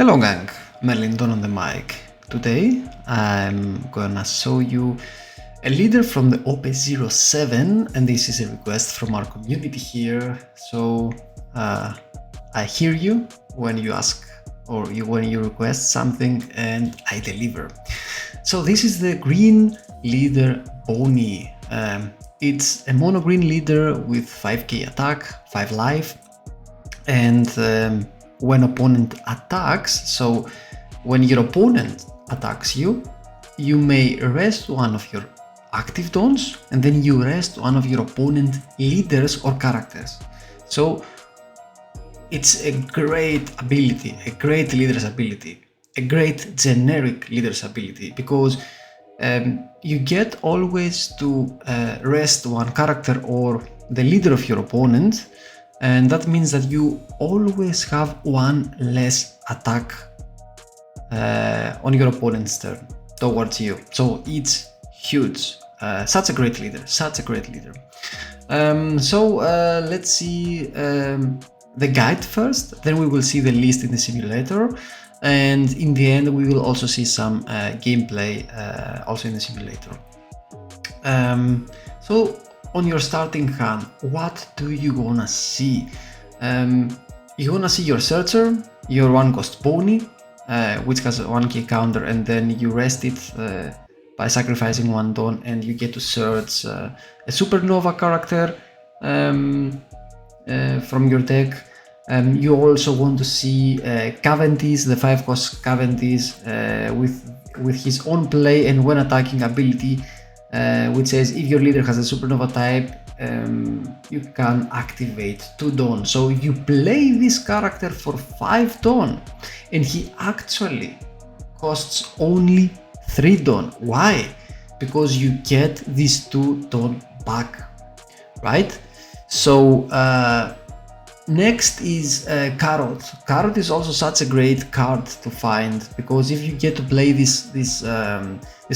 Hello gang, Merlindon on the mic. Today I'm gonna show you a leader from the OP07, and this is a request from our community here. So I hear you when you ask or when you request something and I deliver. So this is the green leader Bonney. It's a mono green leader with 5k attack, 5 life, and when opponent attacks, so when your opponent attacks you, you may rest one of your active dons and then you rest one of your opponent leaders or characters. So it's a great ability, a great leader's ability, a great generic leader's ability, because you get always to rest one character or the leader of your opponent, and that means that you always have one less attack on your opponent's turn towards you. So it's huge. Such a great leader, such a great leader. Let's see the guide first, then we will see the list in the simulator, and in the end we will also see some gameplay also in the simulator. So on your starting hand, what do you wanna see? You wanna see your searcher, your 1-cost pony, which has a 1k counter, and then you rest it by sacrificing 1 don, and you get to search a supernova character from your deck. You also want to see Cavendish, the 5-cost Cavendish, with his own play and when attacking ability, which says if your leader has a supernova type, you can activate 2 don. So you play this character for 5 don, and he actually costs only 3 don. Why? Because you get these 2 don back, right? So next is Carrot. Carrot is also such a great card to find, because if you get to play this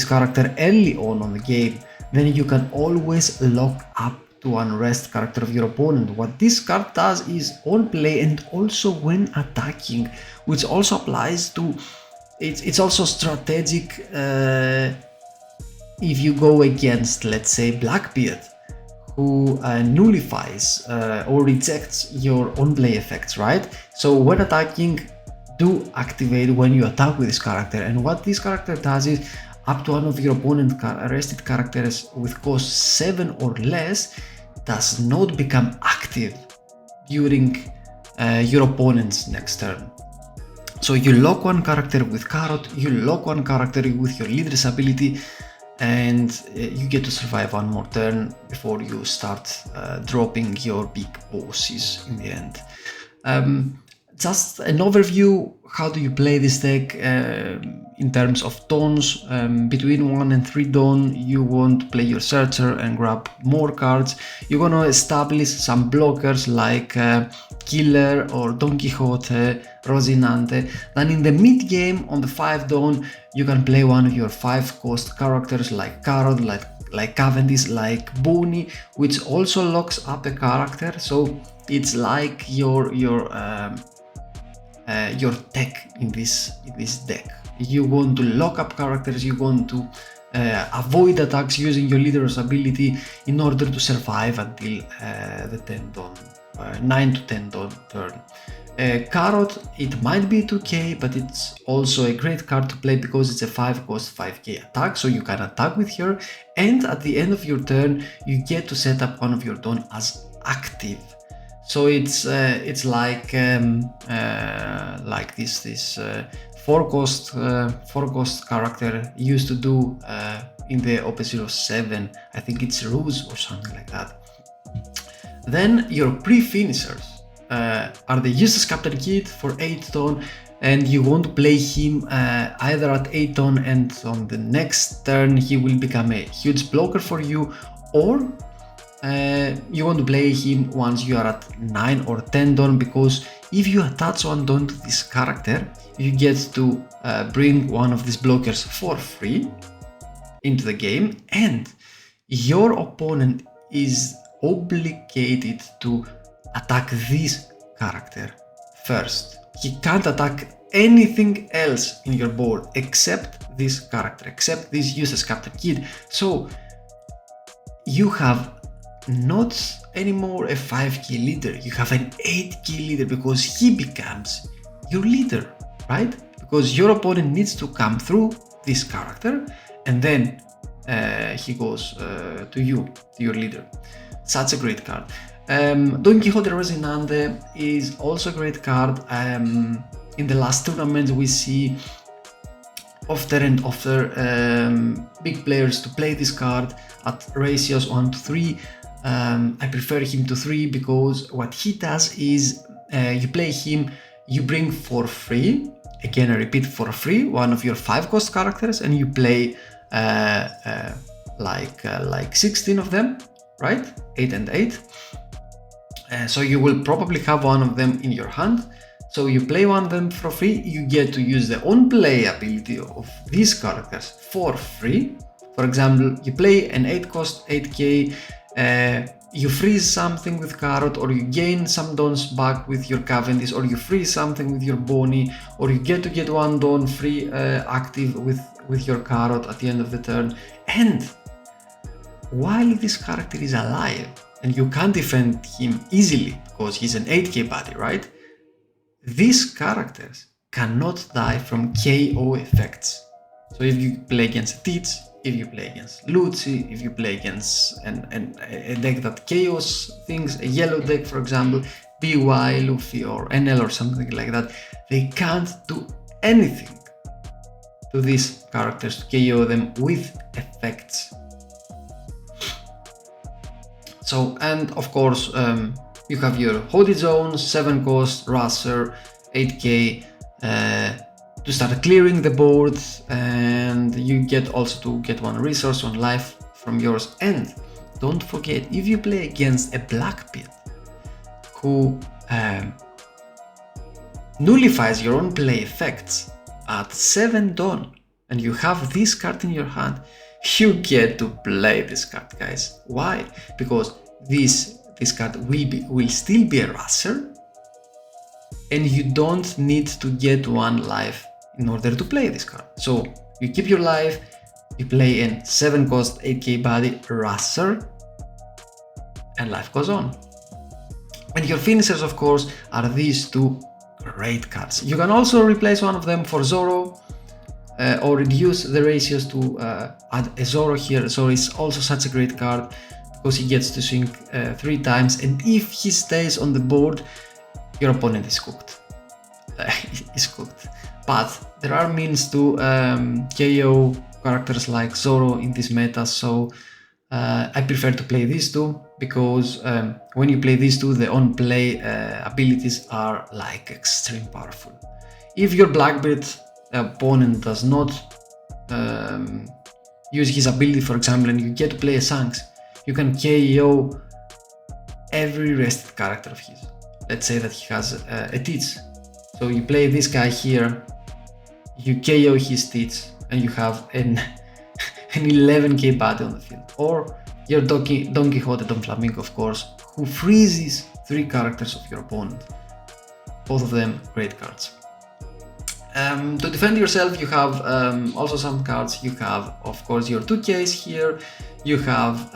character early on the game, then you can always lock up to unrest character of your opponent. What this card does is on play and also when attacking, which also applies to, it's also strategic if you go against, let's say, Blackbeard, who nullifies or rejects your on-play effects, right? So when attacking, do activate when you attack with this character, and what this character does is up to one of your opponent arrested characters with cost 7 or less does not become active during your opponent's next turn. So you lock one character with Carrot, you lock one character with your leader's ability, and you get to survive one more turn before you start dropping your big bosses in the end. Just an overview, how do you play this deck in terms of dons. Between 1 and 3 don, you want to play your searcher and grab more cards. You want to establish some blockers like Killer or Don Quixote, Rosinante. Then in the mid game on the 5 don, you can play one of your 5-cost characters like Carrot, like Cavendish, like Bonney, which also locks up a character. So it's like your tech in this deck. You want to lock up characters, you want to avoid attacks using your leader's ability in order to survive until the 10 don, 9 to 10 don turn. Carrot, it might be 2k, but it's also a great card to play because it's a 5-cost 5k attack, so you can attack with her, and at the end of your turn you get to set up one of your don as active. So it's like this 4-cost character used to do in the OP07. I think it's Ruse or something like that. Then your pre-finishers are the Useless Captain Kid for 8 ton, and you want to play him either at 8 ton and on the next turn he will become a huge blocker for you, or you want to play him once you are at 9 or 10 don, because if you attach 1 don to this character, you get to bring one of these blockers for free into the game, and your opponent is obligated to attack this character first. He can't attack anything else in your board except this character, except this useless Captain Kid. So you have not anymore a 5k leader, you have an 8k leader, because he becomes your leader, right? Because your opponent needs to come through this character, and then he goes to you, to your leader. Such a great card. Don Quixote Rocinante is also a great card. In the last tournaments we see often and often big players to play this card at ratios 1-3. I prefer him to 3 because what he does is you play him, you bring for free, again I repeat, for free, one of your 5-cost characters, and you play like 16 of them, right? 8 and 8. So you will probably have one of them in your hand. So you play one of them for free, you get to use the on-play ability of these characters for free. For example, you play an 8-cost 8k, you freeze something with Carrot, or you gain some dons back with your Cavendish, or you freeze something with your Bonney, or you get to get one don free active with your Carrot at the end of the turn. And while this character is alive, and you can't defend him easily because he's an 8k body, right? These characters cannot die from KO effects. So if you play against Teach, if you play against Lucci, if you play against a deck that KOs things, a yellow deck for example, BY, Luffy or NL or something like that, they can't do anything to these characters to KO them with effects. So, and of course, you have your Holy Zone, 7-cost, Racer, 8k, to start clearing the board, and you get also to get one resource, one life from yours. And don't forget, if you play against a Blackbeard who nullifies your own play effects at 7 Dawn, and you have this card in your hand, you get to play this card, guys. Why? Because this card will still be a Racer, and you don't need to get one life in order to play this card. So you keep your life, you play in 7-cost 8k body Racer, and life goes on. And your finishers, of course, are these two great cards. You can also replace one of them for Zoro, or reduce the ratios to add a Zoro here. Zoro is also such a great card because he gets to swing 3 times, and if he stays on the board, your opponent is cooked. But there are means to KO characters like Zoro in this meta, so I prefer to play these two, because when you play these two, the on-play abilities are like extreme powerful. If your Blackbeard opponent does not use his ability, for example, and you get to play a Shanks, you can KO every rested character of his. Let's say that he has a Teach. So you play this guy here, you KO his Teach, and you have an 11k body on the field. Or your Don Quixote, Don Flamingo, of course, who freezes 3 characters of your opponent. Both of them great cards. To defend yourself, you have also some cards. You have, of course, your 2Ks here. You have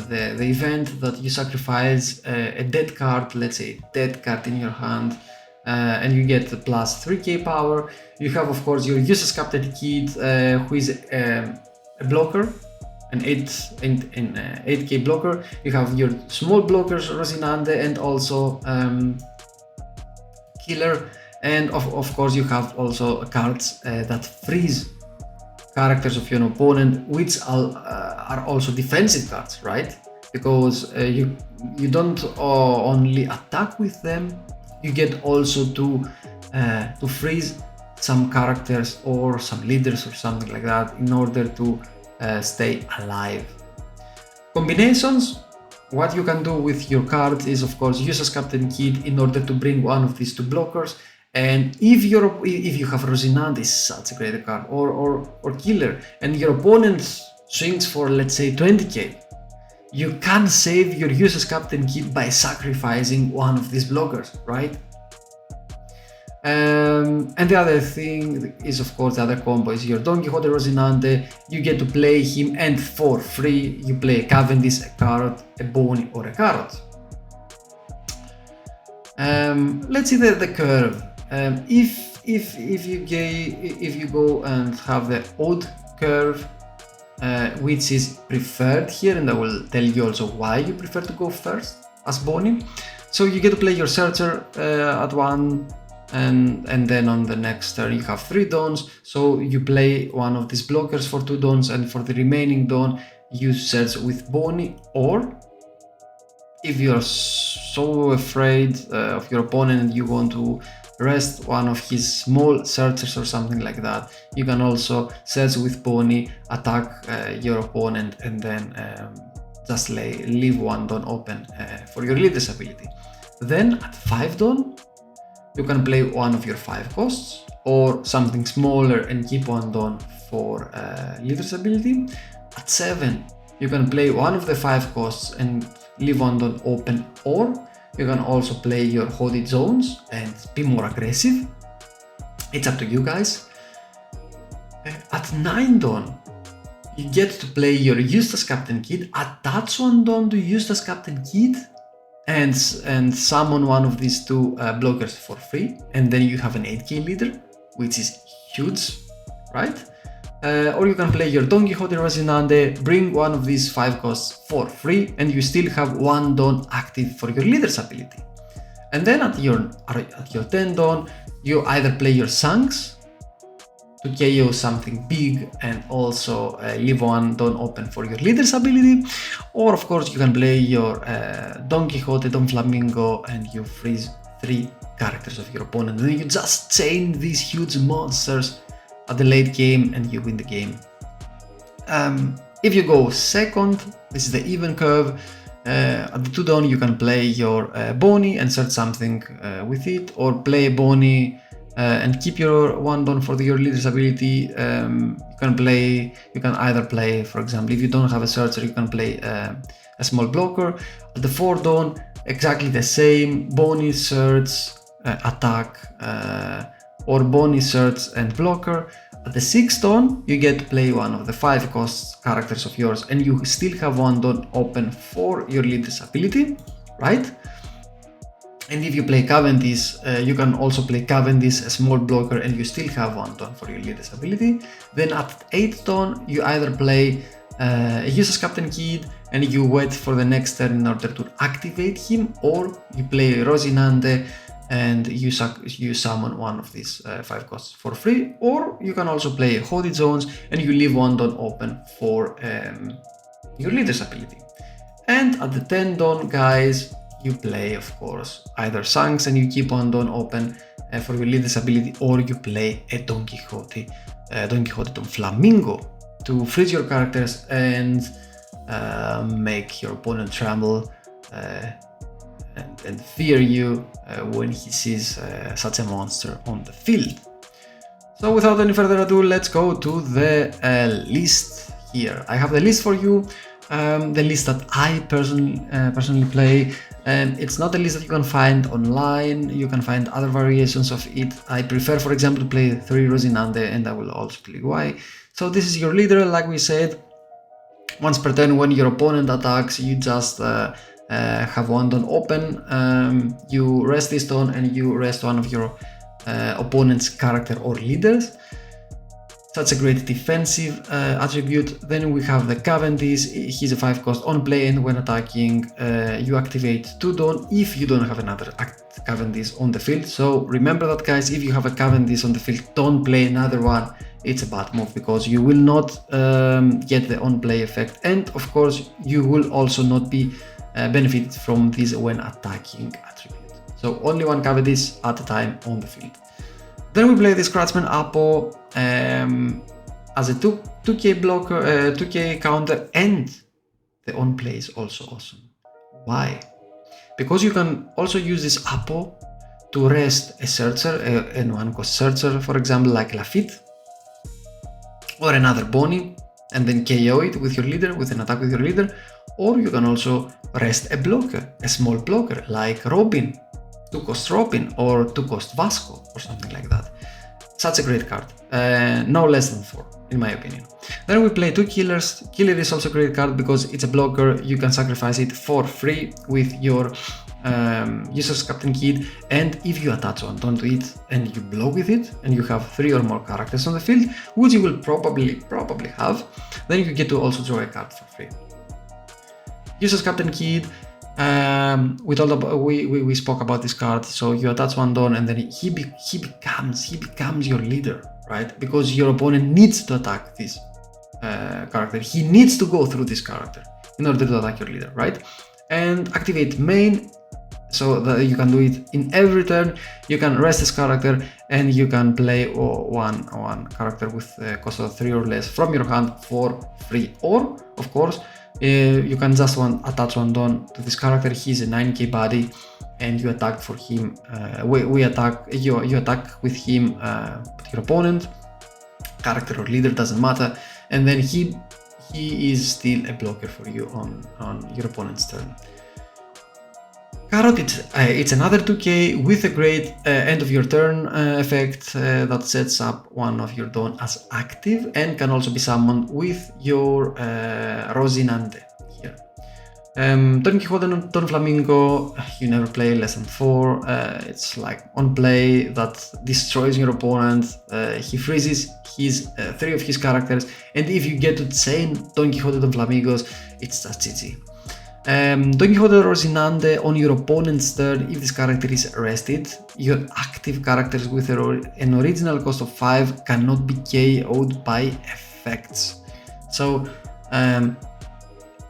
the event that you sacrifice a dead card, let's say dead card in your hand, and you get the plus 3k power. You have, of course, your useless Captain Kid, who is a blocker, an 8k blocker. You have your small blockers, Rocinante, and also Killer. And of course you have also cards that freeze characters of your opponent, which are also defensive cards, right? Because you don't only attack with them, you get also to freeze some characters or some leaders or something like that in order to stay alive. Combinations. What you can do with your cards is, of course, use as Captain Kid in order to bring one of these 2 blockers. And if you have Rocinante, is such a great card, or Killer, and your opponent swings for, let's say, 20k, you can save your useless Captain Kid by sacrificing one of these blockers, right? And the other thing is, of course, the other combo is your Don Quixote Rocinante. You get to play him, and for free you play a Cavendish, a Carrot, a Bonney, or a Carrot. Let's see the curve. If you go and have the odd curve, which is preferred here, and I will tell you also why you prefer to go first as Bonney. So you get to play your Searcher at 1, and then on the next turn you have 3 Dons. So you play one of these blockers for 2 Dons, and for the remaining Don you search with Bonney, or if you're so afraid of your opponent and you want to rest one of his small searchers or something like that, you can also search with Bonney, attack your opponent, and then just leave 1 Don open for your leader's ability. Then at 5 Don, you can play one of your 5 costs or something smaller and keep 1 Don for leader's ability. At 7, you can play one of the 5 costs and leave 1 Don open, or you can also play your Hooded Zones and be more aggressive. It's up to you guys. At 9 Don, you get to play your Eustace Captain Kidd, attach 1 Don to Eustace Captain Kidd, and summon one of these 2 blockers for free, and then you have an 8k leader, which is huge, right? Or you can play your Don Quixote Rocinante, bring one of these 5 costs for free, and you still have 1 Don active for your leader's ability. And then at your 10 Don, you either play your Shanks to KO something big and also leave 1 Don open for your leader's ability, or of course you can play your Don Quixote, Don Flamingo, and you freeze 3 characters of your opponent, and then you just chain these huge monsters at the late game and you win the game. If you go second, this is the even curve. At the 2 Don, you can play your Bonney and search something with it, or play Bonney and keep your 1 Don for your leader's ability. You can either play, for example, if you don't have a searcher, you can play a small blocker. At the 4 Don, exactly the same, Bonney, search, attack, or Bonney, search and blocker. At the 6th Don, you get to play one of the 5 cost characters of yours, and you still have 1 Don open for your leader's ability, right? And if you play Cavendish, you can also play Cavendish, a small blocker, and you still have 1 Don for your leader's ability. Then at 8th Don, you either play Eustace Captain Kidd and you wait for the next turn in order to activate him, or you play Rocinante and you summon one of these 5 costs for free, or you can also play Hooded Zones and you leave 1 Don open for your leader's ability. And at the 10 Don, guys, you play, of course, either Shanks and you keep 1 Don open for your leader's ability, or you play a Don Quixote, Don Flamingo, to freeze your characters and make your opponent tremble and fear you when he sees such a monster on the field. So without any further ado, let's go to the list here. I have the list for you, the list that I personally play. It's not a list that you can find online. You can find other variations of it. I prefer, for example, to play 3 Rocinante, and I will also play why. So this is your leader, like we said. Once per turn, when your opponent attacks, you just have 1 Don open. You rest this Don and you rest one of your opponent's character or leaders. Such a great defensive attribute. Then we have the Cavendish. He's a 5 cost on play, and when attacking, you activate 2 Don if you don't have another Cavendish on the field. So remember that, guys, if you have a Cavendish on the field, don't play another one. It's a bad move because you will not get the on play effect, and of course you will also not be benefited from this when attacking attribute. So only 1 Cavendish at a time on the field. Then we play the Scratchman Apo as a 2k blocker, 2k counter, and the on play is also awesome. Why? Because you can also use this Apo to rest a searcher, a 1 cost searcher, for example, like Lafitte, or another Bonney, and then KO it with your leader, with an attack with your leader. Or you can also rest a blocker, a small blocker like Robin, 2-cost Robin or 2-cost Vasco or something like that. Such a great card, no less than 4 in my opinion. Then we play 2 Killers. Killer is also a great card because it's a blocker, you can sacrifice it for free with your User's Captain Kid, and if you attach one to it and you blow with it and you have 3 or more characters on the field, which you will probably have, then you get to also draw a card for free. User's Captain Kid, we spoke about this card. So you attach one Don and then he becomes your leader, right? Because your opponent needs to attack this character. He needs to go through this character in order to attack your leader, right? And activate main, so that you can do it in every turn. You can rest this character and you can play one character with a cost of 3 or less from your hand for free. Or, of course, you can just attach one Don to this character. He's a 9k body and you attack for him. You attack with him, your opponent, character or leader, doesn't matter. And then he is still a blocker for you on your opponent's turn. Carrot, it's another 2k with a great end of your turn effect that sets up one of your Don as active and can also be summoned with your Rosinante here. Don Quixote and Don Flamingo, you never play less than 4. It's like on play that destroys your opponent. He freezes 3 of his characters, and if you get to chain Don Quixote Don Flamingos, it's just GG. Don Quixote Rosinante on your opponent's turn. If this character is rested, your active characters with an original cost of 5 cannot be KO'd by effects. So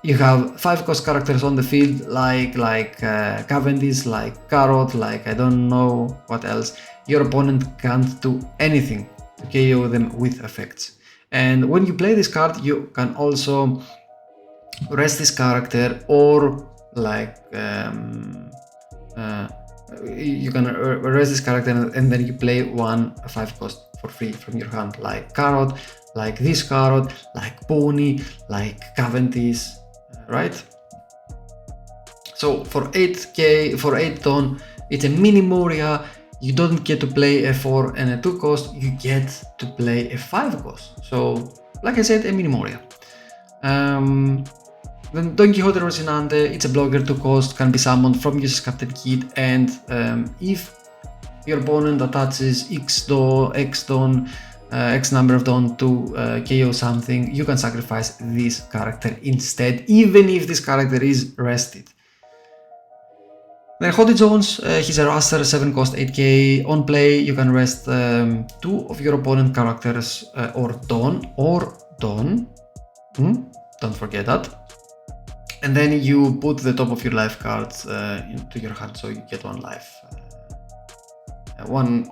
you have 5 cost characters on the field, like Cavendish, like Carrot, like I don't know what else. Your opponent can't do anything to KO them with effects. And when you play this card, you can also rest this character, or like you can rest this character and then you play 5 cost for free from your hand, like Carrot, like this Carrot, like Pony, like Cavendish, right? So for 8 Don, it's a mini Moria. You don't get to play a 4 and a 2 cost, you get to play a 5 cost. So like I said, a mini Moria. Then Don Quixote Rosinante, it's a blocker 2 cost, can be summoned from User's Captain Kid, and if your opponent attaches X number of Don to KO something, you can sacrifice this character instead, even if this character is rested. Then Hody Jones, he's a raster, 7 cost 8k. On play, you can rest 2 of your opponent characters or Don. Don't forget that. And then you put the top of your life cards into your hand, so you get 1 life. One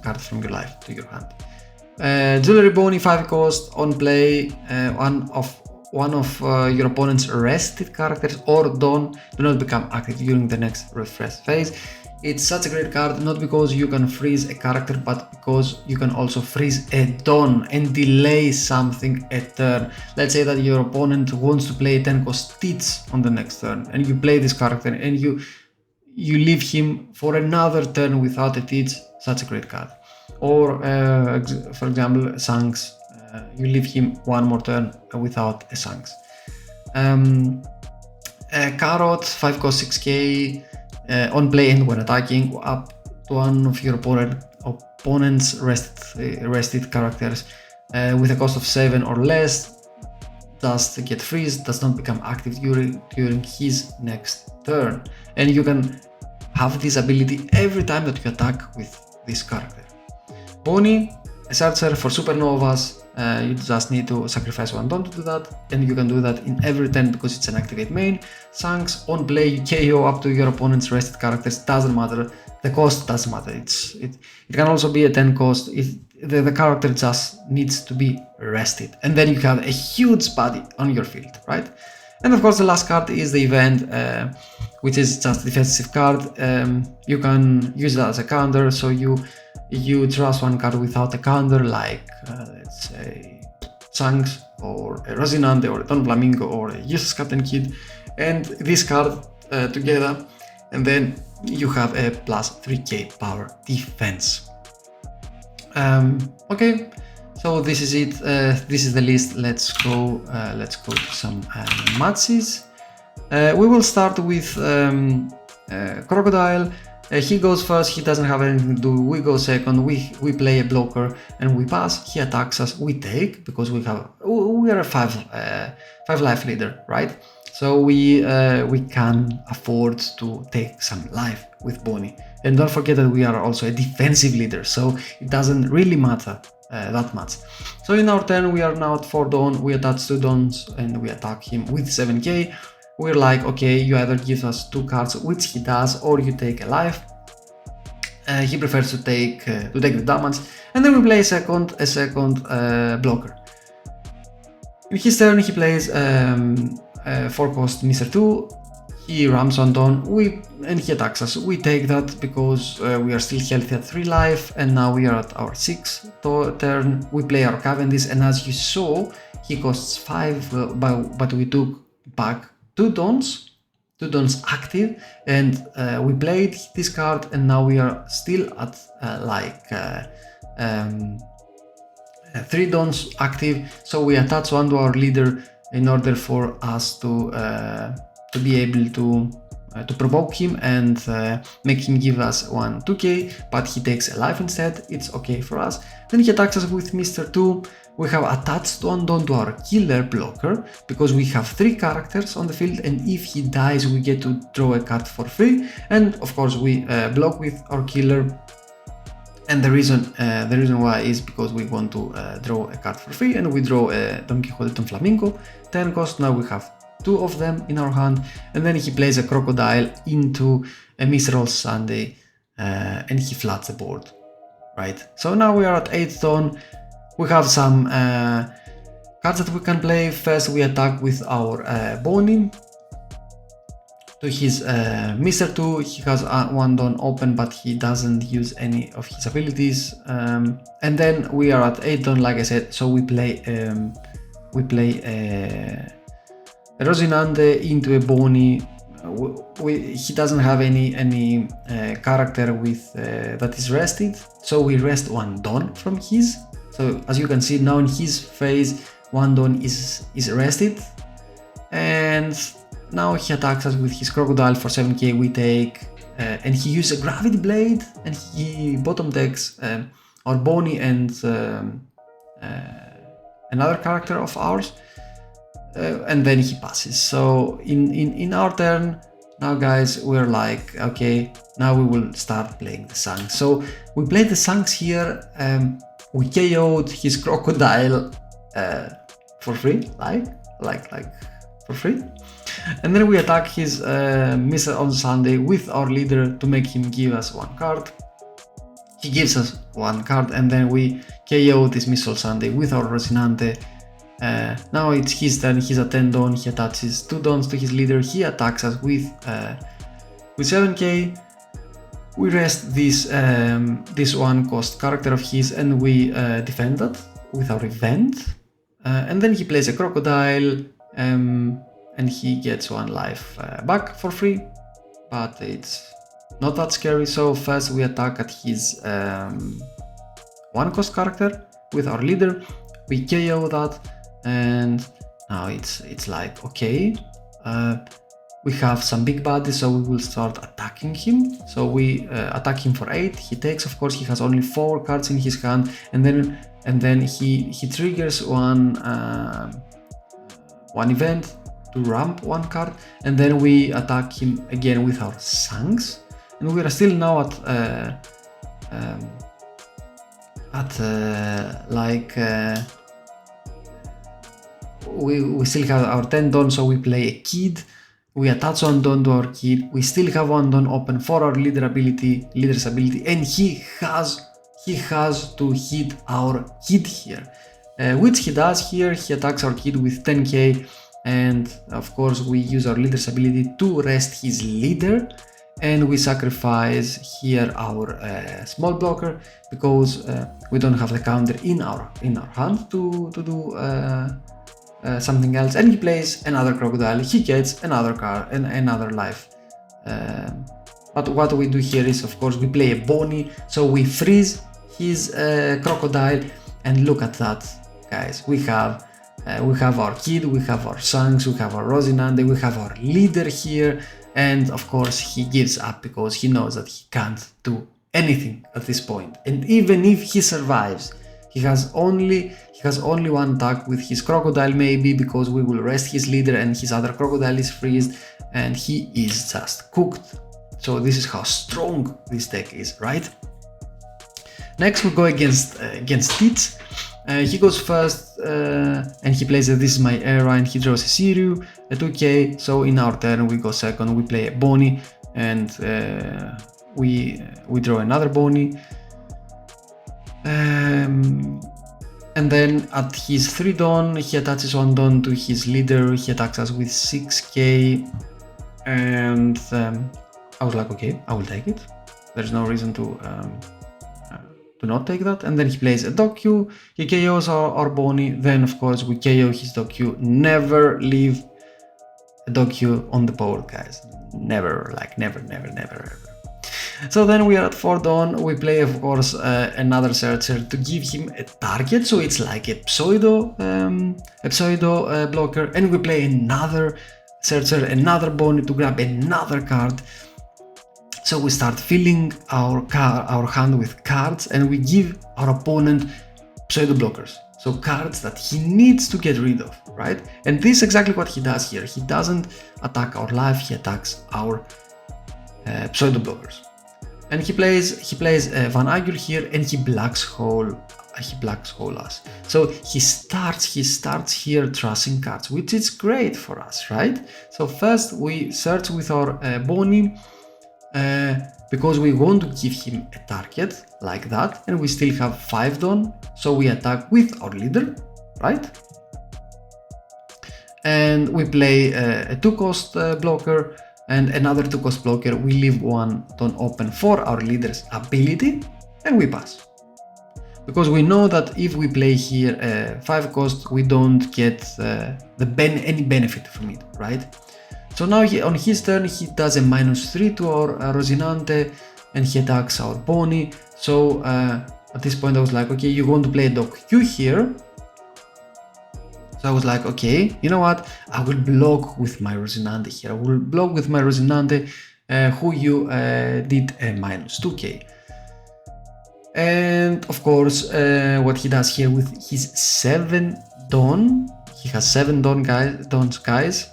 card from your life to your hand. Jewelry Bonney, 5 cost. On play, one of your opponent's rested characters or Don do not become active during the next refresh phase. It's such a great card, not because you can freeze a character, but because you can also freeze a Don and delay something a turn. Let's say that your opponent wants to play 10 cost Teach on the next turn, and you play this character and you leave him for another turn without a Teach. Such a great card. Or for example, Shanks, you leave him 1 more turn without a Shanks. Carrot, 5 cost 6k. On play and when attacking, up to one of your opponent's rested characters with a cost of 7 or less does get freeze, does not become active during his next turn. And you can have this ability every time that you attack with this character. Pony, a searcher for supernovas. You just need to sacrifice 1 Don to do that, and you can do that in every turn because it's an activate main. Shanks, on play, you KO up to your opponent's rested characters, doesn't matter, the cost doesn't matter. It can also be a 10 cost if the character just needs to be rested, and then you have a huge body on your field, right? And of course the last card is the event, which is just a defensive card. You can use that as a counter, so you trust 1 card without a counter, like let's say Shanks or a Rosinante or a Don Flamingo or a Useless Captain Kid, and this card together, and then you have a plus 3k power defense. Okay, so this is it. This is the list. Let's go to some matches. We will start with Crocodile. He goes first, he doesn't have anything to do, we go second, we play a blocker and we pass, he attacks us, we take, because we are a 5 life leader, right? So we can afford to take some life with Bonney. And don't forget that we are also a defensive leader, so it doesn't really matter that much. So in our turn, we are now at 4 Dawn, we attach 2 Dawns and we attack him with 7k. We're like, okay, you either give us 2 cards, which he does, or you take a life. He prefers to take the damage, and then we play a second blocker. In his turn, he plays 4-cost Mr. 2. He ramps on Dawn, and he attacks us. We take that because we are still healthy at 3 life, and now we are at our 6th turn. We play our Cavendish, and as you saw, he costs 5, but we took back 2 Dawns active, and we played this card, and now we are still at 3 Dawns active. So we attach 1 to our leader in order for us to be able to provoke him and make him give us 2k, but he takes a life instead. It's okay for us. Then he attacks us with Mr. 2. We have attached 1 Dawn to our killer blocker because we have 3 characters on the field, and if he dies we get to draw a card for free, and of course we block with our killer. And the reason why is because we want to draw a card for free, and we draw a Don Quixote Don Flamingo 10 cost. Now we have 2 of them in our hand, and then he plays a Crocodile into a Miserable Sunday, and he flats the board, right? So now we are at 8th Dawn. We have some cards that we can play. First we attack with our Bonney to his Mr. 2. He has 1 Dawn open, but he doesn't use any of his abilities. And then we are at 8th Dawn, like I said, so we play a Rosinante into a Bonney. He doesn't have any character with that is rested, so we rest 1 Dawn from his. So as you can see now in his phase, 1 Dawn is rested, and now he attacks us with his Crocodile for 7k. We take, and he uses a Gravity Blade, and he bottom decks our Bonney and another character of ours, and then he passes. So in our turn now, guys, we're like, okay, now we will start playing the Sangs. So we played the Sangs here. We KO'd his Crocodile for free, like for free, and then we attack his Mr. on Sunday with our leader to make him give us 1 card. He gives us 1 card, and then we KO this Mr. Sunday with our Rosinante. Now it's his turn. He's at 10 Dawn. He attaches 2 Dawns to his leader. He attacks us with 7k. We rest this 1-cost character of his, and we defend that with our event. And then he plays a Crocodile, and he gets 1 life back for free, but it's not that scary. So first we attack at his 1-cost character with our leader. We KO that, and now it's like, okay, we have some big bodies, so we will start attacking him. So we attack him for 8. He takes, of course, he has only 4 cards in his hand, and then he triggers one event to ramp 1 card, and then we attack him again with our Sangs, and we are still now we still have our 10 Dawn, so we play a Kid. We attach 1 Dawn to our Kid. We still have 1 Dawn open for our leader's ability, and he has to hit our Kid here, which he does here. He attacks our Kid with 10k, and of course we use our leader's ability to rest his leader, and we sacrifice here our small blocker because we don't have the counter in our hand to do something else. And he plays another Crocodile. He gets another card and another life But what we do here is, of course, we play a Bonney, so we freeze his Crocodile, and look at that, guys. We have our kid, we have our Shanks, we have our Rosinante, we have our leader here, and of course he gives up because he knows that he can't do anything at this point. And even if he survives, he has only one attack with his Crocodile, maybe, because we will rest his leader and his other Crocodile is freezed, and he is just cooked. So this is how strong this deck is, right? Next we go against Stitch. He goes first and he plays This Is My Era, and he draws a Siryu, a 2k. So in our turn we go second, we play a Bonney, and we draw another Bonney. And then at his 3 Dawn, he attaches 1 Dawn to his leader. He attacks us with 6k, and I was like, okay, I will take it. There's no reason to not take that. And then he plays a Doku, he KOs our Bonney, then of course we KO his Doku. Never leave a Doku on the board, guys. Never, like never ever. So then we are at 4 Dawn, we play of course another Searcher to give him a target, so it's like a pseudo blocker, and we play another Searcher, another Bonney to grab another card. So we start filling our hand with cards, and we give our opponent pseudo blockers, so cards that he needs to get rid of, right? And this is exactly what he does here. He doesn't attack our life, he attacks our pseudo blockers. And he plays Van Agur here, and he blacks hole us. So he starts here trashing cards, which is great for us, right? So first we search with our Bonney, because we want to give him a target like that, and we still have 5 Dawn, so we attack with our leader, right? And we play a 2-cost blocker and another 2-cost blocker. We leave 1 Dawn open for our leader's ability, and we pass, because we know that if we play here 5-cost, we don't get any benefit from it, right? So now on his turn he does a -3 to our Rosinante, and he attacks our Bonney. So at this point I was like, okay, you want to play a Doku here. So I was like, okay, you know what, I will block with my Rosinante here. I will block with my Rosinante, who you did a -2k. And of course what he does here with his 7 Dawn, he has 7 Dawns, guys,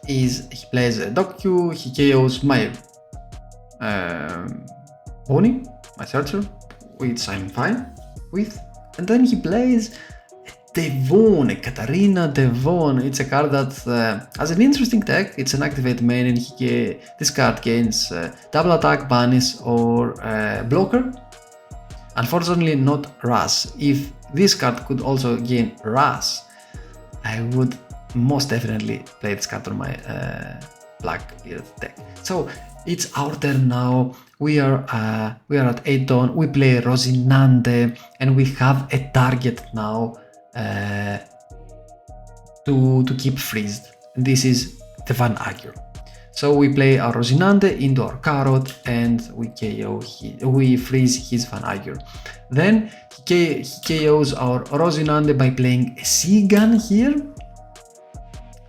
is he plays a Doku, he KOs my Bonney, my Searcher, which I'm fine with, and then he plays Devon, a Katarina Devon. It's a card that has an interesting tech. It's an activate main, and this card gains double attack, banish, or blocker. Unfortunately not Rush. If this card could also gain Rush, I would most definitely play this card on my Blackbeard deck. So it's our turn now. We are at 8 Dawn. We play Rosinante, and we have a target now to keep freezed. This is the Van Agur. So we play our Rosinante into our Carrot, and we freeze his Van Agur. Then he KOs our Rosinante by playing a Seagun here.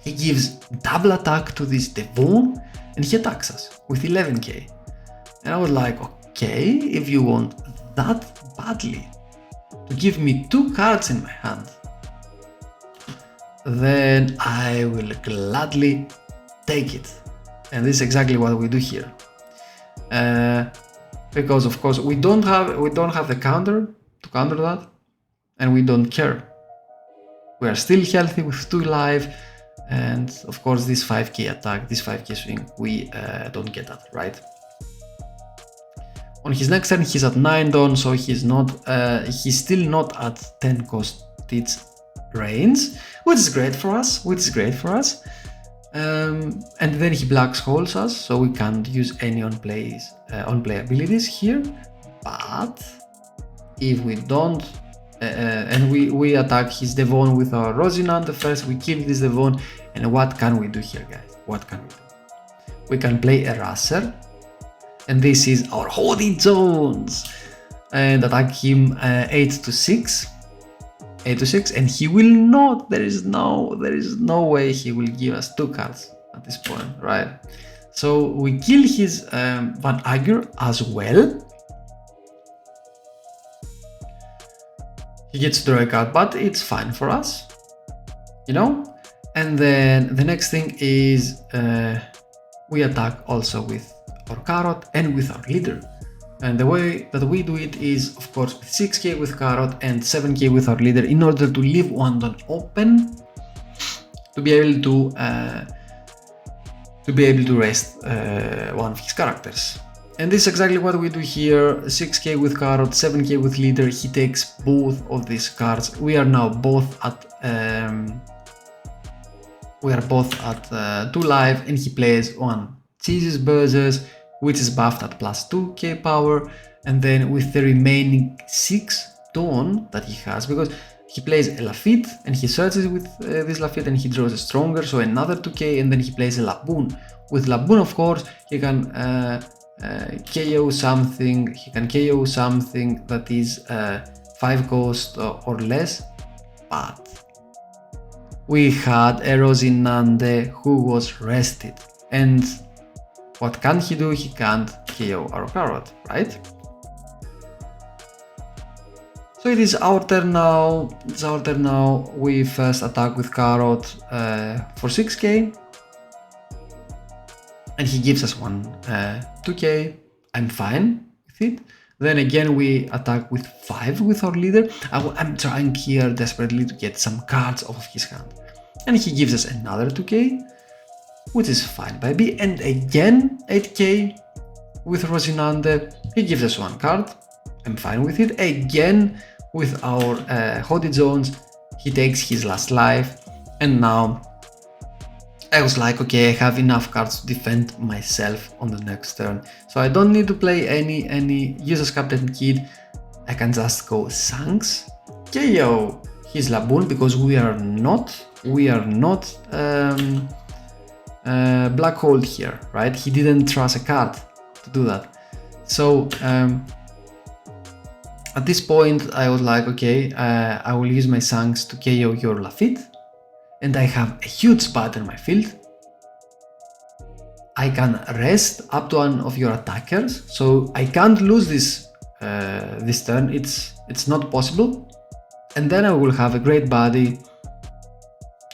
He gives double attack to this Devon, and he attacks us with 11k. And I was like, okay, if you want that badly to give me 2 cards in my hand, then I will gladly take it. And this is exactly what we do here. Because of course we don't have the counter to counter that, and we don't care. We are still healthy with 2 life, and of course this 5k attack, this 5k swing, we don't get that, right? On his next turn he's at 9 Dawn, so he's still not at 10 cost Stitch range, which is great for us. And then he black holes us, so we can't use any on play abilities here. But if we don't, and we attack his Devon with our Rosinante first, we kill this Devon, and what can we do here, guys? What can we do? We can play a Raser, And this is our Hoodie Jones, and attack him 8 to 6, and he will not. There is no way he will give us 2 cards at this point, right? So we kill his Van Agur as well. He gets to draw a card, but it's fine for us, you know. And then the next thing is we attack also with our Carrot and with our leader. And the way that we do it is, of course, with 6k with Carrot and 7k with our leader, in order to leave one dot open to be able to rest one of his characters. And this is exactly what we do here. 6k with Carrot, 7k with leader. He takes both of these cards. We are now both at 2 life, and he plays on Jesus Buzzers, which is buffed at plus 2k power, and then with the remaining 6 Dawn that he has, because he plays a Lafitte and he searches with this Lafitte and he draws a stronger, so another 2k, and then he plays a Laboon. With Laboon, of course, he can KO something. He can KO something that is 5 cost or less, but we had a Rosinante who was rested, and what can he do? He can't KO our Carrot, right? So it is our turn now. It's our turn now. We first attack with Carrot for 6k, and he gives us 2k. I'm fine with it. Then again we attack with 5 with our leader. I'm trying here desperately to get some cards off of his hand, and he gives us another 2k, which is fine by me. And again 8k with Rosinante. He gives us 1 card. I'm fine with it. Again with our Hoodie Jones, he takes his last life, and now I was like, okay, I have enough cards to defend myself on the next turn, so I don't need to play any use as Captain Kid. I can just go Shanks, KO his Laboon, because we are not Black Hole here, right? He didn't trust a card to do that. So at this point I was like, okay, I will use my Shanks to KO your Lafitte, and I have a huge spot in my field. I can rest up to 1 of your attackers, so I can't lose this this turn. It's not possible, and then I will have a great body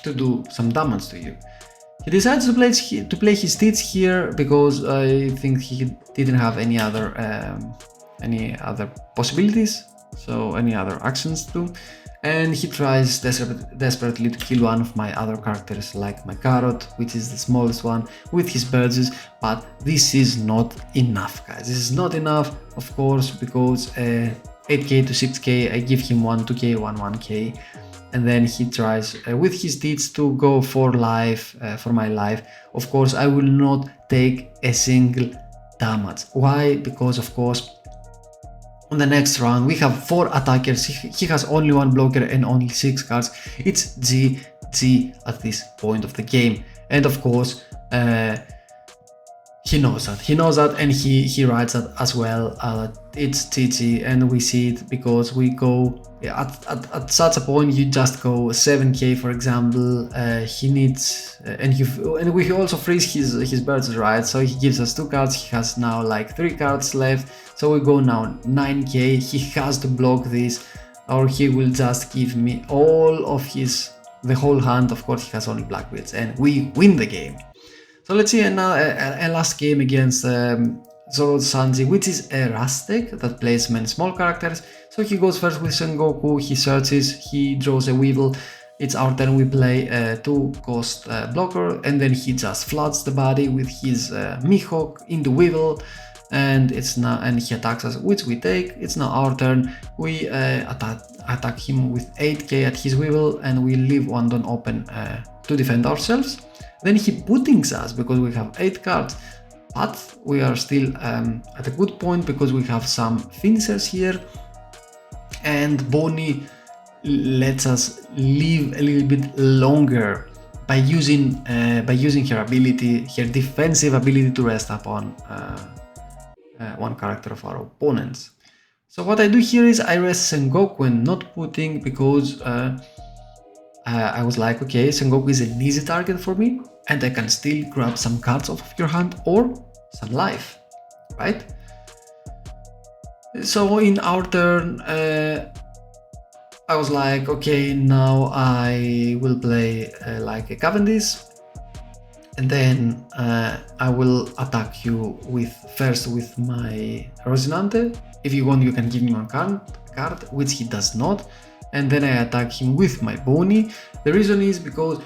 to do some damage to you. He decides to play his Stitch here because I think he didn't have any other possibilities, so any other actions too. And he tries desperately to kill one of my other characters, like my Carrot, which is the smallest one, with his birds, but this is not enough, guys. This is not enough, of course, because 8k to 6k, I give him 2k, 1k, and then he tries with his deeds to go for life, for my life. Of course, I will not take a single damage. Why? Because, of course, on the next round we have 4 attackers. He has only 1 blocker and only 6 cards. It's GG at this point of the game, and of course he knows that, and he writes that as well. It's GG, and we see it because we go at such a point. You just go 7k, for example. He needs and we also freeze his birds, right? So he gives us 2 cards. He has now like 3 cards left, so we go now 9k. He has to block this, or he will just give me all of the whole hand. Of course, he has only Blackbeards, and we win the game. So let's see a last game against Zoro Sanji, which is a Rastek that plays many small characters. So he goes first with Sengoku, he searches, he draws a Weevil. It's our turn, we play a 2-cost blocker, and then he just floods the body with his Mihawk in the Weevil, and he attacks us, which we take. It's now our turn. We attack him with 8k at his Weevil, and we leave 1 down open to defend ourselves. Then he puddings us because we have 8 cards, but we are still at a good point because we have some finishers here, and Bonney lets us live a little bit longer by using her ability, her defensive ability, to rest upon one character of our opponents. So what I do here is I rest Sengoku and not putting, because I was like, okay, Sengoku is an easy target for me and I can still grab some cards off of your hand or some life, right? So in our turn, I was like, okay, now I will play like a Cavendish, and then I will attack you first with my Rosinante. If you want, you can give me one card, which he does not, and then I attack him with my Bonney. The reason is because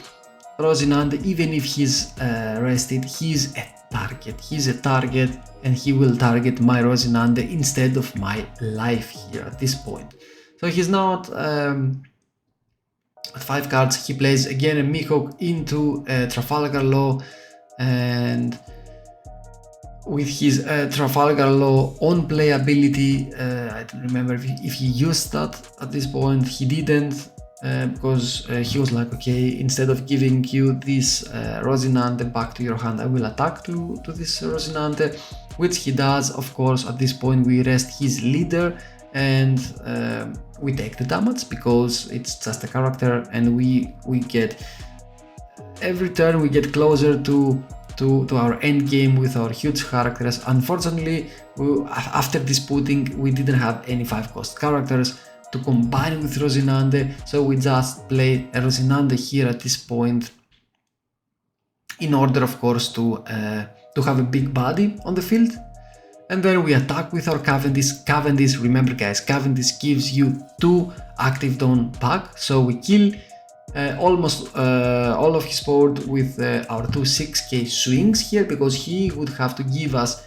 Rosinante, even if he's rested, he's a target. He's a target, and he will target my Rosinante instead of my life here at this point. So he's not at 5 cards. He plays again a Mihawk into Trafalgar Law, and with his Trafalgar Law on playability, I don't remember if he used that at this point. He didn't, because he was like, okay, instead of giving you this Rosinante back to your hand, I will attack to this Rosinante, which he does. Of course, at this point we rest his leader, and we take the damage because it's just a character, and we get every turn we get closer to our end game with our huge characters. Unfortunately, after disputing, we didn't have any 5-cost characters to combine with Rosinante, so we just play a Rosinante here at this point in order, of course, to have a big body on the field. And then we attack with our Cavendish. Cavendish, remember guys, Cavendish gives you 2 active dawn back, so we kill almost all of his board with our 2 6k swings here, because he would have to give us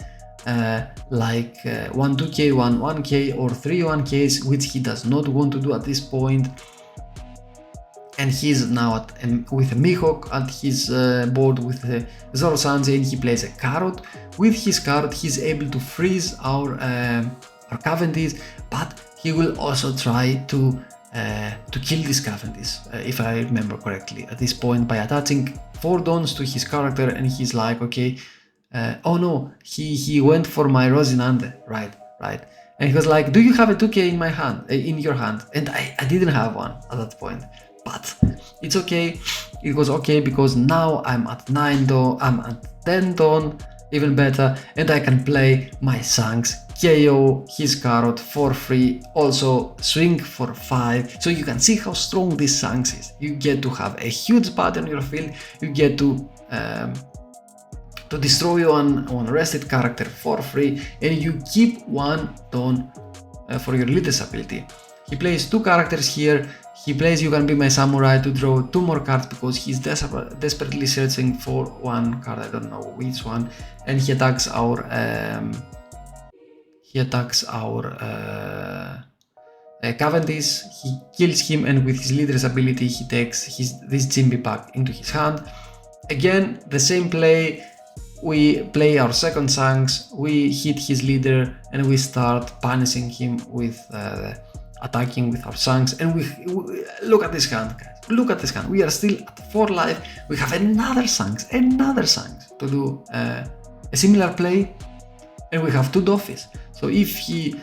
like 1 2k, 1 1k, or 3 1ks, which he does not want to do at this point. And he's now with a Mihawk at his board with Zoro Sanji, and he plays a carrot. With his carrot, he's able to freeze our Cavendish, but he will also try to kill this Cavendish, if I remember correctly, at this point, by attaching 4 dawns to his character. And he's like, okay, oh no, he went for my Rosinante, right, and he was like, do you have a 2k in my hand, in your hand? And I didn't have one at that point, but it's okay. It was okay, because now I'm at 9 dawn, I'm at 10 dawn, even better, and I can play my Shanks, KO his carrot for free, also swing for 5. So you can see how strong this Shanks is. You get to have a huge body on your field, you get to destroy one rested character for free, and you keep 1 dawn for your leader's ability. He plays 2 characters here. He plays You Can Be My Samurai to draw 2 more cards, because he's desperately searching for one card, I don't know which one, and he attacks our Cavendish. He kills him, and with his leader's ability he takes this Jimby back into his hand. Again, the same play. We play our second Shanks, we hit his leader, and we start punishing him with attacking with our Shanks. And we look at this hand, guys. Look at this hand. We are still at 4 life. We have another Shanks to do a similar play, and we have 2 Doffies. So if he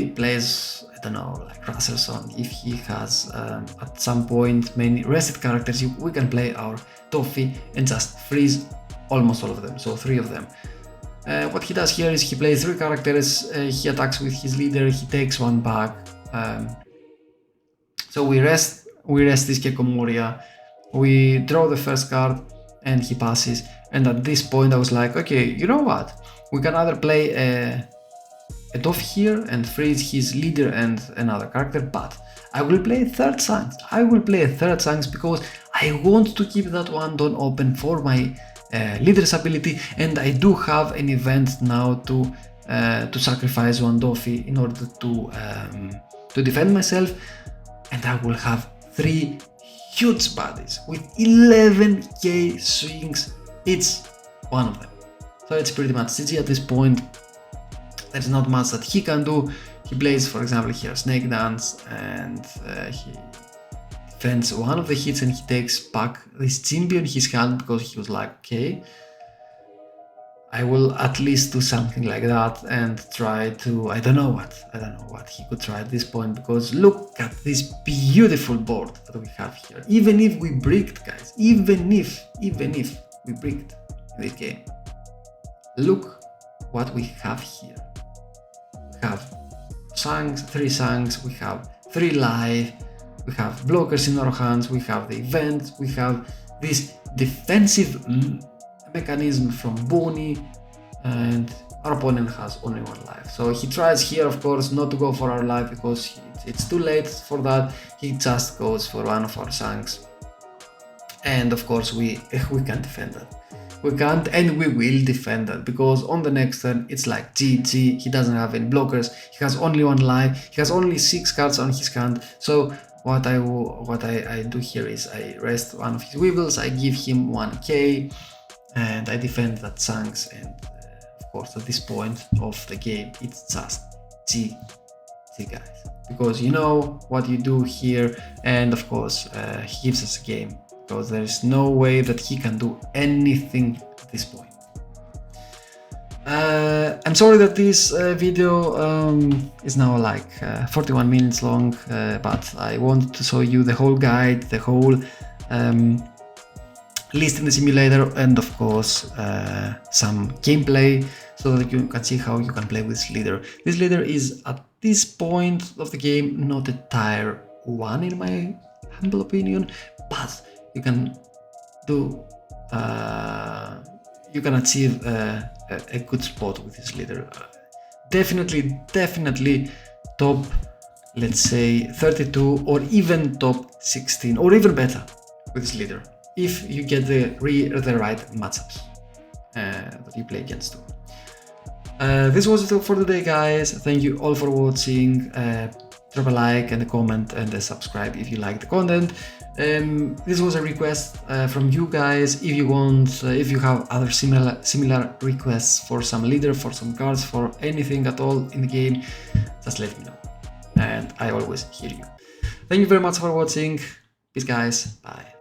plays, I don't know, like Rasselson, if he has at some point many rested characters, we can play our Doffy and just freeze almost all of them, so 3 of them. What he does here is he plays 3 characters, he attacks with his leader, he takes 1 back. So we rest this Gecko Moria, we draw the first card, and he passes. And at this point I was like, okay, you know what? We can either play a Doff here and freeze his leader and another character, but I will play a third Shanks. Because I want to keep that 1 dawn open for my leader's ability, and I do have an event now to sacrifice 1 Doffy in order to defend myself, and I will have 3 huge bodies with 11k swings each one of them. So it's pretty much GG at this point. There's not much that he can do. He plays, for example, here Snake Dance, and he defends 1 of the hits, and he takes back this Jimby in his hand, because he was like, okay, I will at least do something like that and try to, I don't know what he could try at this point, because look at this beautiful board that we have here. Even if we bricked, guys, even if we bricked in this game, look what we have here. We have Sangs, 3 Sangs, we have 3 life, we have blockers in our hands, we have the event, we have this defensive mechanism from Bonney, and our opponent has only 1 life. So he tries here, of course, not to go for our life because it's too late for that. He just goes for one of our Sangs, and of course we can't defend that. We can't, and we will defend that, because on the next turn it's like GG. He doesn't have any blockers, he has only 1 life, he has only 6 cards on his hand. So what I do here is I rest one of his Weevils, I give him 1k, and I defend that Sangs, and of course at this point of the game it's just GG, guys, because you know what you do here, and of course he gives us a game, because there is no way that he can do anything at this point. I'm sorry that this video is now like 41 minutes long, but I wanted to show you the whole guide, the whole list in the simulator, and of course some gameplay, so that you can see how you can play with this leader. This leader is at this point of the game not a tier 1 in my humble opinion, but you can do you can achieve a good spot with this leader. Definitely top, let's say 32, or even top 16, or even better with this leader, if you get the right matchups that you play against. This was it for today, guys. Thank you all for watching. Drop a like and a comment and a subscribe if you like the content. This was a request from you guys. If you want, if you have other similar requests for some leader, for some cards, for anything at all in the game, just let me know, and I always hear you. Thank you very much for watching. Peace, guys. Bye.